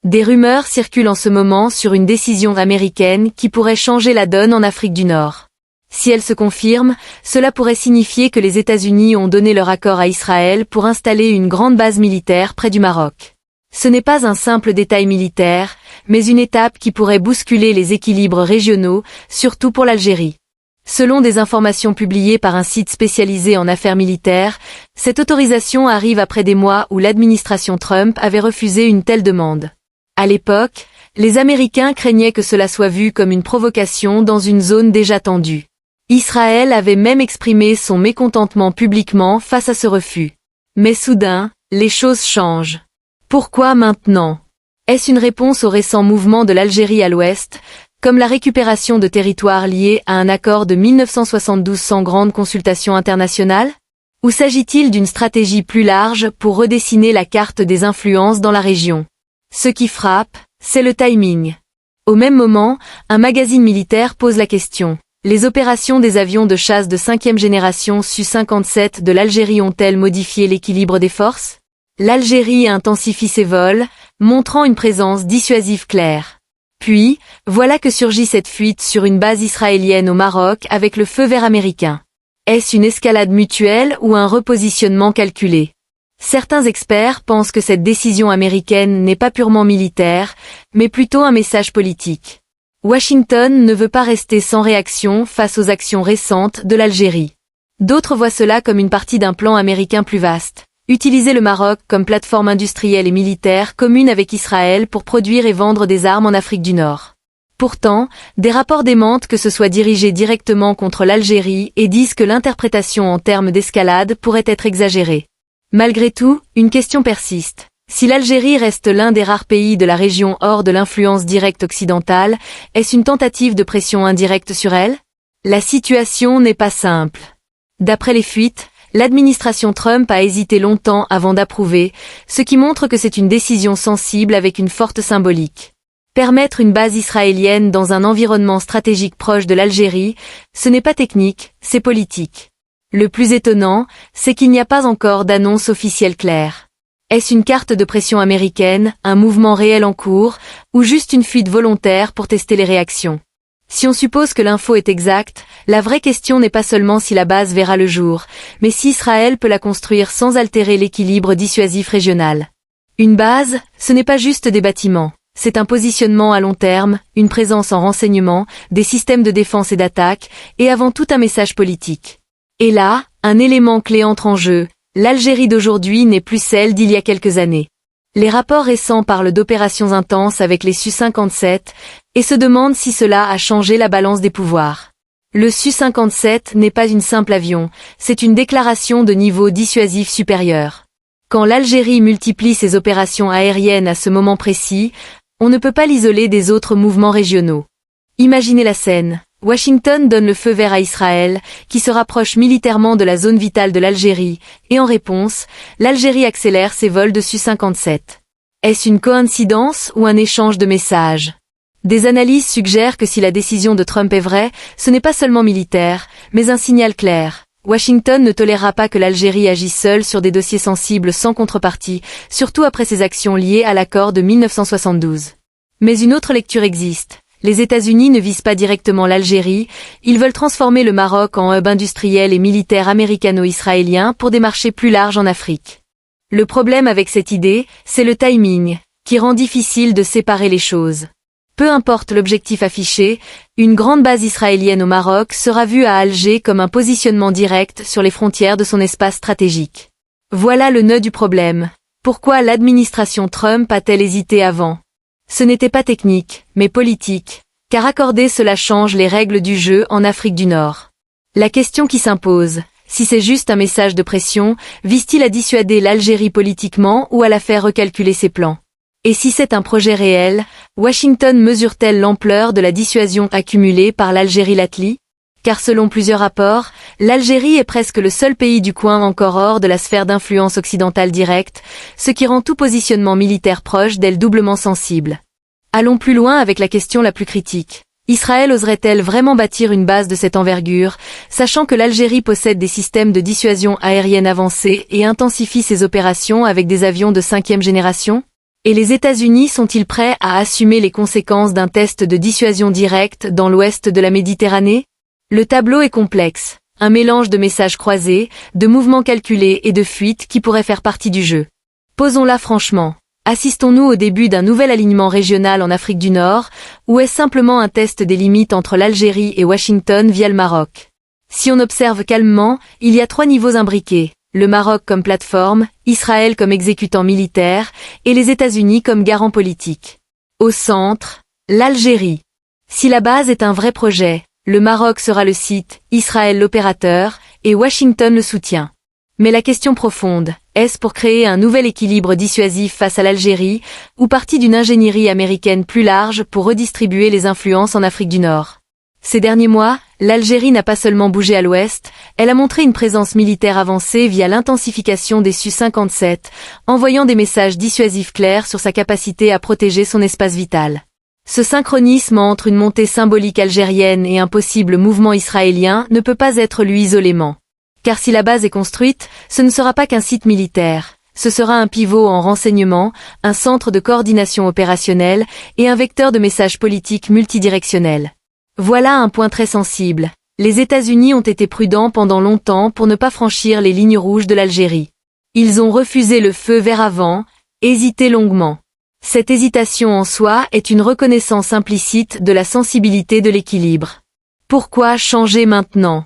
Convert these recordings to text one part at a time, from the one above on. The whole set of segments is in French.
Des rumeurs circulent en ce moment sur une décision américaine qui pourrait changer la donne en Afrique du Nord. Si elle se confirme, cela pourrait signifier que les États-Unis ont donné leur accord à Israël pour installer une grande base militaire près du Maroc. Ce n'est pas un simple détail militaire, mais une étape qui pourrait bousculer les équilibres régionaux, surtout pour l'Algérie. Selon des informations publiées par un site spécialisé en affaires militaires, cette autorisation arrive après des mois où l'administration Trump avait refusé une telle demande. À l'époque, les Américains craignaient que cela soit vu comme une provocation dans une zone déjà tendue. Israël avait même exprimé son mécontentement publiquement face à ce refus. Mais soudain, les choses changent. Pourquoi maintenant? Est-ce une réponse aux récents mouvements de l'Algérie à l'ouest, comme la récupération de territoires liés à un accord de 1972 sans grande consultation internationale? Ou s'agit-il d'une stratégie plus large pour redessiner la carte des influences dans la région? Ce qui frappe, c'est le timing. Au même moment, un magazine militaire pose la question. Les opérations des avions de chasse de 5e génération Su-57 de l'Algérie ont-elles modifié l'équilibre des forces? L'Algérie intensifie ses vols, montrant une présence dissuasive claire. Puis, voilà que surgit cette fuite sur une base israélienne au Maroc avec le feu vert américain. Est-ce une escalade mutuelle ou un repositionnement calculé? Certains experts pensent que cette décision américaine n'est pas purement militaire, mais plutôt un message politique. Washington ne veut pas rester sans réaction face aux actions récentes de l'Algérie. D'autres voient cela comme une partie d'un plan américain plus vaste. Utiliser le Maroc comme plateforme industrielle et militaire commune avec Israël pour produire et vendre des armes en Afrique du Nord. Pourtant, des rapports démentent que ce soit dirigé directement contre l'Algérie et disent que l'interprétation en termes d'escalade pourrait être exagérée. Malgré tout, une question persiste. Si l'Algérie reste l'un des rares pays de la région hors de l'influence directe occidentale, est-ce une tentative de pression indirecte sur elle? La situation n'est pas simple. D'après les fuites, l'administration Trump a hésité longtemps avant d'approuver, ce qui montre que c'est une décision sensible avec une forte symbolique. Permettre une base israélienne dans un environnement stratégique proche de l'Algérie, ce n'est pas technique, c'est politique. Le plus étonnant, c'est qu'il n'y a pas encore d'annonce officielle claire. Est-ce une carte de pression américaine, un mouvement réel en cours, ou juste une fuite volontaire pour tester les réactions? Si on suppose que l'info est exacte, la vraie question n'est pas seulement si la base verra le jour, mais si Israël peut la construire sans altérer l'équilibre dissuasif régional. Une base, ce n'est pas juste des bâtiments, c'est un positionnement à long terme, une présence en renseignement, des systèmes de défense et d'attaque, et avant tout un message politique. Et là, un élément clé entre en jeu. L'Algérie d'aujourd'hui n'est plus celle d'il y a quelques années. Les rapports récents parlent d'opérations intenses avec les Su-57 et se demandent si cela a changé la balance des pouvoirs. Le Su-57 n'est pas une simple avion, c'est une déclaration de niveau dissuasif supérieur. Quand l'Algérie multiplie ses opérations aériennes à ce moment précis, on ne peut pas l'isoler des autres mouvements régionaux. Imaginez la scène. Washington donne le feu vert à Israël, qui se rapproche militairement de la zone vitale de l'Algérie, et en réponse, l'Algérie accélère ses vols de Su-57. Est-ce une coïncidence ou un échange de messages? Des analyses suggèrent que si la décision de Trump est vraie, ce n'est pas seulement militaire, mais un signal clair. Washington ne tolérera pas que l'Algérie agisse seule sur des dossiers sensibles sans contrepartie, surtout après ses actions liées à l'accord de 1972. Mais une autre lecture existe. Les États-Unis ne visent pas directement l'Algérie, ils veulent transformer le Maroc en hub industriel et militaire américano-israélien pour des marchés plus larges en Afrique. Le problème avec cette idée, c'est le timing, qui rend difficile de séparer les choses. Peu importe l'objectif affiché, une grande base israélienne au Maroc sera vue à Alger comme un positionnement direct sur les frontières de son espace stratégique. Voilà le nœud du problème. Pourquoi l'administration Trump a-t-elle hésité avant? Ce n'était pas technique, mais politique, car accorder cela change les règles du jeu en Afrique du Nord. La question qui s'impose, si c'est juste un message de pression, vise-t-il à dissuader l'Algérie politiquement ou à la faire recalculer ses plans? Et si c'est un projet réel, Washington mesure-t-elle l'ampleur de la dissuasion accumulée par l'Algérie-Latli? Car selon plusieurs rapports, l'Algérie est presque le seul pays du coin encore hors de la sphère d'influence occidentale directe, ce qui rend tout positionnement militaire proche d'elle doublement sensible. Allons plus loin avec la question la plus critique. Israël oserait-elle vraiment bâtir une base de cette envergure, sachant que l'Algérie possède des systèmes de dissuasion aérienne avancés et intensifie ses opérations avec des avions de 5e génération? Et les États-Unis sont-ils prêts à assumer les conséquences d'un test de dissuasion directe dans l'ouest de la Méditerranée? Le tableau est complexe, un mélange de messages croisés, de mouvements calculés et de fuites qui pourraient faire partie du jeu. Posons-la franchement. Assistons-nous au début d'un nouvel alignement régional en Afrique du Nord, ou est-ce simplement un test des limites entre l'Algérie et Washington via le Maroc? Si on observe calmement, il y a 3 niveaux imbriqués. Le Maroc comme plateforme, Israël comme exécutant militaire, et les États-Unis comme garant politique. Au centre, l'Algérie. Si la base est un vrai projet, le Maroc sera le site, Israël l'opérateur, et Washington le soutient. Mais la question profonde, est-ce pour créer un nouvel équilibre dissuasif face à l'Algérie, ou partie d'une ingénierie américaine plus large pour redistribuer les influences en Afrique du Nord? Ces derniers mois, l'Algérie n'a pas seulement bougé à l'ouest, elle a montré une présence militaire avancée via l'intensification des Su-57, envoyant des messages dissuasifs clairs sur sa capacité à protéger son espace vital. Ce synchronisme entre une montée symbolique algérienne et un possible mouvement israélien ne peut pas être lu isolément. Car si la base est construite, ce ne sera pas qu'un site militaire, ce sera un pivot en renseignement, un centre de coordination opérationnelle et un vecteur de messages politiques multidirectionnels. Voilà un point très sensible. Les États-Unis ont été prudents pendant longtemps pour ne pas franchir les lignes rouges de l'Algérie. Ils ont refusé le feu vert avant, hésité longuement. Cette hésitation en soi est une reconnaissance implicite de la sensibilité de l'équilibre. Pourquoi changer maintenant?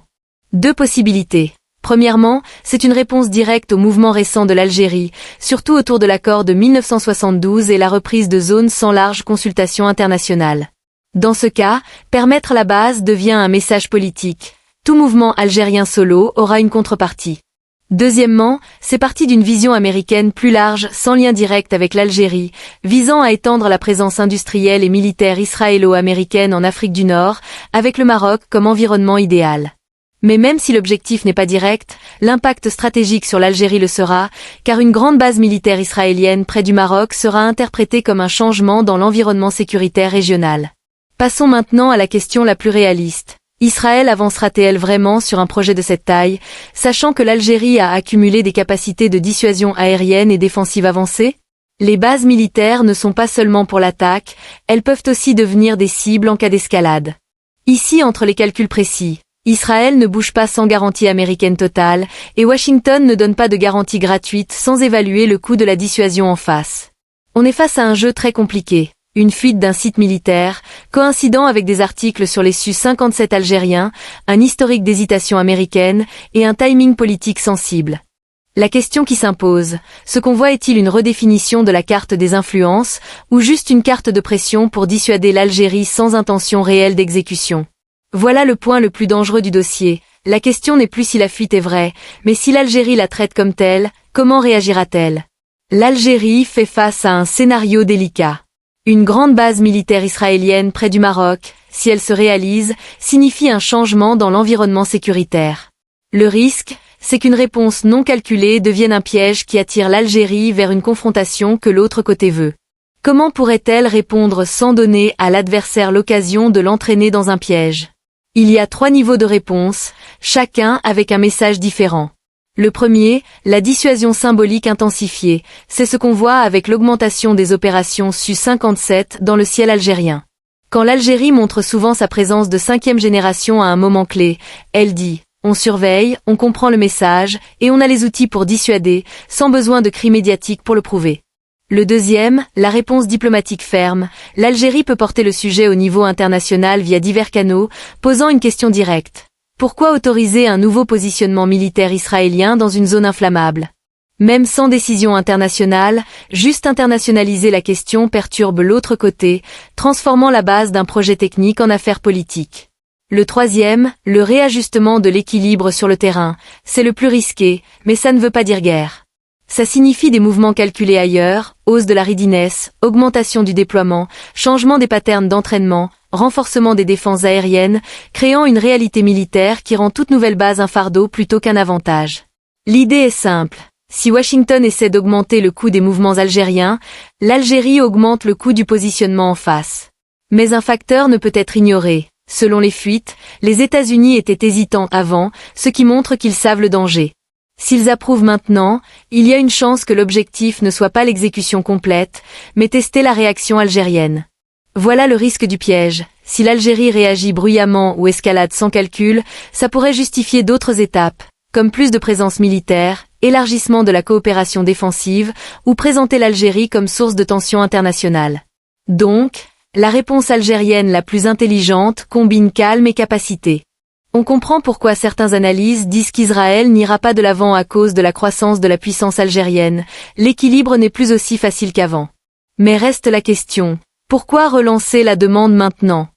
2 possibilités. Premièrement, c'est une réponse directe au mouvement récent de l'Algérie, surtout autour de l'accord de 1972 et la reprise de zones sans large consultation internationale. Dans ce cas, permettre la base devient un message politique. Tout mouvement algérien solo aura une contrepartie. Deuxièmement, c'est parti d'une vision américaine plus large, sans lien direct avec l'Algérie, visant à étendre la présence industrielle et militaire israélo-américaine en Afrique du Nord, avec le Maroc comme environnement idéal. Mais même si l'objectif n'est pas direct, l'impact stratégique sur l'Algérie le sera, car une grande base militaire israélienne près du Maroc sera interprétée comme un changement dans l'environnement sécuritaire régional. Passons maintenant à la question la plus réaliste. Israël avancera-t-elle vraiment sur un projet de cette taille, sachant que l'Algérie a accumulé des capacités de dissuasion aérienne et défensive avancées? Les bases militaires ne sont pas seulement pour l'attaque, elles peuvent aussi devenir des cibles en cas d'escalade. Ici entre les calculs précis, Israël ne bouge pas sans garantie américaine totale, et Washington ne donne pas de garantie gratuite sans évaluer le coût de la dissuasion en face. On est face à un jeu très compliqué. Une fuite d'un site militaire, coïncidant avec des articles sur les Su-57 algériens, un historique d'hésitation américaine et un timing politique sensible. La question qui s'impose, ce qu'on voit est-il une redéfinition de la carte des influences, ou juste une carte de pression pour dissuader l'Algérie sans intention réelle d'exécution? Voilà le point le plus dangereux du dossier. La question n'est plus si la fuite est vraie, mais si l'Algérie la traite comme telle, comment réagira-t-elle? L'Algérie fait face à un scénario délicat. Une grande base militaire israélienne près du Maroc, si elle se réalise, signifie un changement dans l'environnement sécuritaire. Le risque, c'est qu'une réponse non calculée devienne un piège qui attire l'Algérie vers une confrontation que l'autre côté veut. Comment pourrait-elle répondre sans donner à l'adversaire l'occasion de l'entraîner dans un piège? Il y a 3 niveaux de réponse, chacun avec un message différent. Le premier, la dissuasion symbolique intensifiée, c'est ce qu'on voit avec l'augmentation des opérations Su-57 dans le ciel algérien. Quand l'Algérie montre souvent sa présence de 5e génération à un moment clé, elle dit « on surveille, on comprend le message, et on a les outils pour dissuader, sans besoin de cris médiatiques pour le prouver ». Le deuxième, la réponse diplomatique ferme, l'Algérie peut porter le sujet au niveau international via divers canaux, posant une question directe. Pourquoi autoriser un nouveau positionnement militaire israélien dans une zone inflammable? Même sans décision internationale, juste internationaliser la question perturbe l'autre côté, transformant la base d'un projet technique en affaire politique. Le troisième, le réajustement de l'équilibre sur le terrain, c'est le plus risqué, mais ça ne veut pas dire guerre. Ça signifie des mouvements calculés ailleurs, hausse de la readiness, augmentation du déploiement, changement des patterns d'entraînement, renforcement des défenses aériennes, créant une réalité militaire qui rend toute nouvelle base un fardeau plutôt qu'un avantage. L'idée est simple. Si Washington essaie d'augmenter le coût des mouvements algériens, l'Algérie augmente le coût du positionnement en face. Mais un facteur ne peut être ignoré. Selon les fuites, les États-Unis étaient hésitants avant, ce qui montre qu'ils savent le danger. S'ils approuvent maintenant, il y a une chance que l'objectif ne soit pas l'exécution complète, mais tester la réaction algérienne. Voilà le risque du piège. Si l'Algérie réagit bruyamment ou escalade sans calcul, ça pourrait justifier d'autres étapes, comme plus de présence militaire, élargissement de la coopération défensive, ou présenter l'Algérie comme source de tension internationale. Donc, la réponse algérienne la plus intelligente combine calme et capacité. On comprend pourquoi certains analyses disent qu'Israël n'ira pas de l'avant à cause de la croissance de la puissance algérienne, l'équilibre n'est plus aussi facile qu'avant. Mais reste la question, pourquoi relancer la demande maintenant?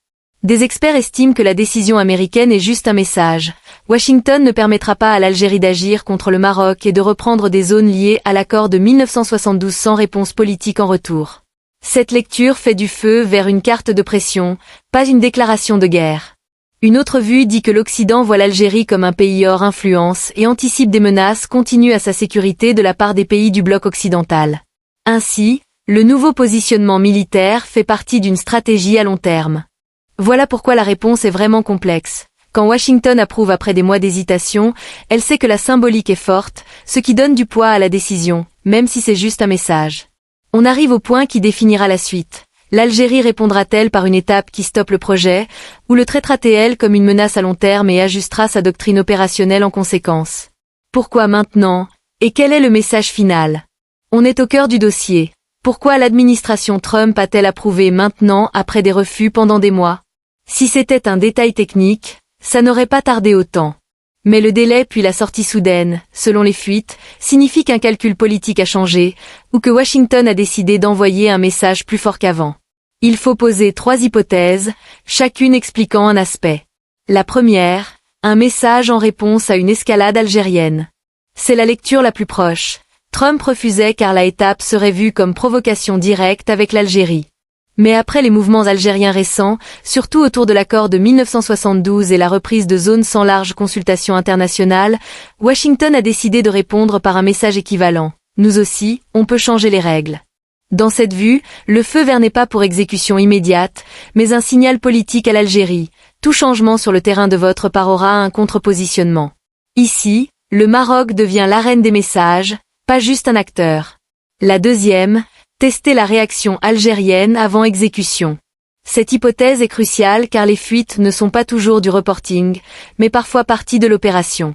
Des experts estiment que la décision américaine est juste un message. Washington ne permettra pas à l'Algérie d'agir contre le Maroc et de reprendre des zones liées à l'accord de 1972 sans réponse politique en retour. Cette lecture fait du feu vers une carte de pression, pas une déclaration de guerre. Une autre vue dit que l'Occident voit l'Algérie comme un pays hors influence et anticipe des menaces continues à sa sécurité de la part des pays du bloc occidental. Ainsi, le nouveau positionnement militaire fait partie d'une stratégie à long terme. Voilà pourquoi la réponse est vraiment complexe. Quand Washington approuve après des mois d'hésitation, elle sait que la symbolique est forte, ce qui donne du poids à la décision, même si c'est juste un message. On arrive au point qui définira la suite. L'Algérie répondra-t-elle par une étape qui stoppe le projet, ou le traitera-t-elle comme une menace à long terme et ajustera sa doctrine opérationnelle en conséquence? Pourquoi maintenant? Et quel est le message final? On est au cœur du dossier. Pourquoi l'administration Trump a-t-elle approuvé maintenant après des refus pendant des mois? Si c'était un détail technique, ça n'aurait pas tardé autant. Mais le délai puis la sortie soudaine, selon les fuites, signifie qu'un calcul politique a changé, ou que Washington a décidé d'envoyer un message plus fort qu'avant. Il faut poser 3 hypothèses, chacune expliquant un aspect. La première, un message en réponse à une escalade algérienne. C'est la lecture la plus proche. Trump refusait car la étape serait vue comme provocation directe avec l'Algérie. Mais après les mouvements algériens récents, surtout autour de l'accord de 1972 et la reprise de zones sans large consultation internationale, Washington a décidé de répondre par un message équivalent. Nous aussi, on peut changer les règles. Dans cette vue, le feu vert n'est pas pour exécution immédiate, mais un signal politique à l'Algérie. Tout changement sur le terrain de votre part aura un contre-positionnement. Ici, le Maroc devient l'arène des messages, pas juste un acteur. La deuxième, tester la réaction algérienne avant exécution. Cette hypothèse est cruciale car les fuites ne sont pas toujours du reporting, mais parfois partie de l'opération.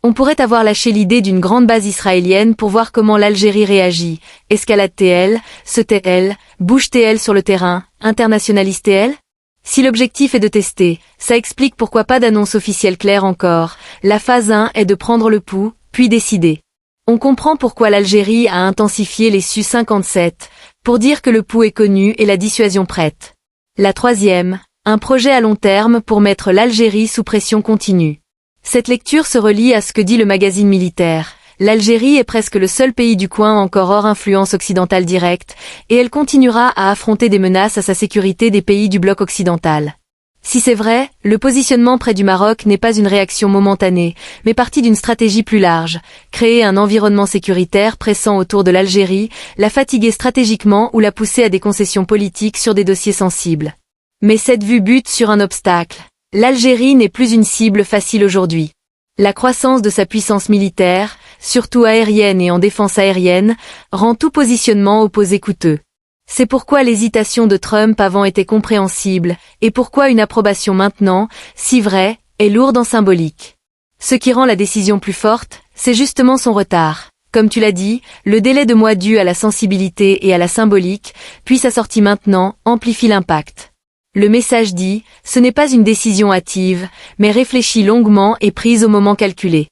On pourrait avoir lâché l'idée d'une grande base israélienne pour voir comment l'Algérie réagit. Escalade-t-elle, se tait-elle, bouge-t-elle sur le terrain, internationalise-t-elle? Si l'objectif est de tester, ça explique pourquoi pas d'annonce officielle claire encore. La phase 1 est de prendre le pouls, puis décider. On comprend pourquoi l'Algérie a intensifié les Su-57, pour dire que le pouls est connu et la dissuasion prête. La troisième, un projet à long terme pour mettre l'Algérie sous pression continue. Cette lecture se relie à ce que dit le magazine militaire. L'Algérie est presque le seul pays du coin encore hors influence occidentale directe, et elle continuera à affronter des menaces à sa sécurité des pays du bloc occidental. Si c'est vrai, le positionnement près du Maroc n'est pas une réaction momentanée, mais partie d'une stratégie plus large, créer un environnement sécuritaire pressant autour de l'Algérie, la fatiguer stratégiquement ou la pousser à des concessions politiques sur des dossiers sensibles. Mais cette vue bute sur un obstacle. L'Algérie n'est plus une cible facile aujourd'hui. La croissance de sa puissance militaire, surtout aérienne et en défense aérienne, rend tout positionnement opposé coûteux. C'est pourquoi l'hésitation de Trump avant était compréhensible, et pourquoi une approbation maintenant, si vraie, est lourde en symbolique. Ce qui rend la décision plus forte, c'est justement son retard. Comme tu l'as dit, le délai de mois dû à la sensibilité et à la symbolique, puis sa sortie maintenant, amplifie l'impact. Le message dit, ce n'est pas une décision hâtive, mais réfléchie longuement et prise au moment calculé.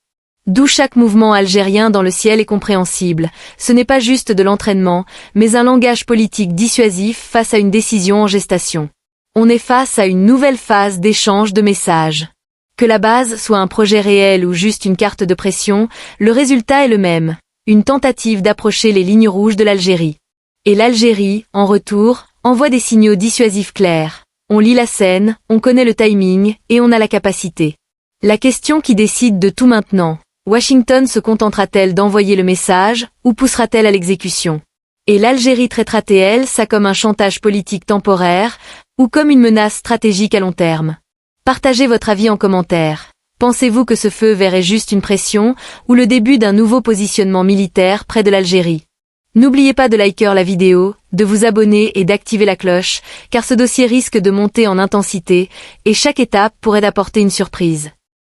D'où chaque mouvement algérien dans le ciel est compréhensible. Ce n'est pas juste de l'entraînement, mais un langage politique dissuasif face à une décision en gestation. On est face à une nouvelle phase d'échange de messages. Que la base soit un projet réel ou juste une carte de pression, le résultat est le même. Une tentative d'approcher les lignes rouges de l'Algérie. Et l'Algérie, en retour, envoie des signaux dissuasifs clairs. On lit la scène, on connaît le timing, et on a la capacité. La question qui décide de tout maintenant. Washington se contentera-t-elle d'envoyer le message, ou poussera-t-elle à l'exécution? Et l'Algérie traitera-t-elle ça comme un chantage politique temporaire, ou comme une menace stratégique à long terme? Partagez votre avis en commentaire. Pensez-vous que ce feu vert est juste une pression, ou le début d'un nouveau positionnement militaire près de l'Algérie? N'oubliez pas de liker la vidéo, de vous abonner et d'activer la cloche, car ce dossier risque de monter en intensité, et chaque étape pourrait apporter une surprise.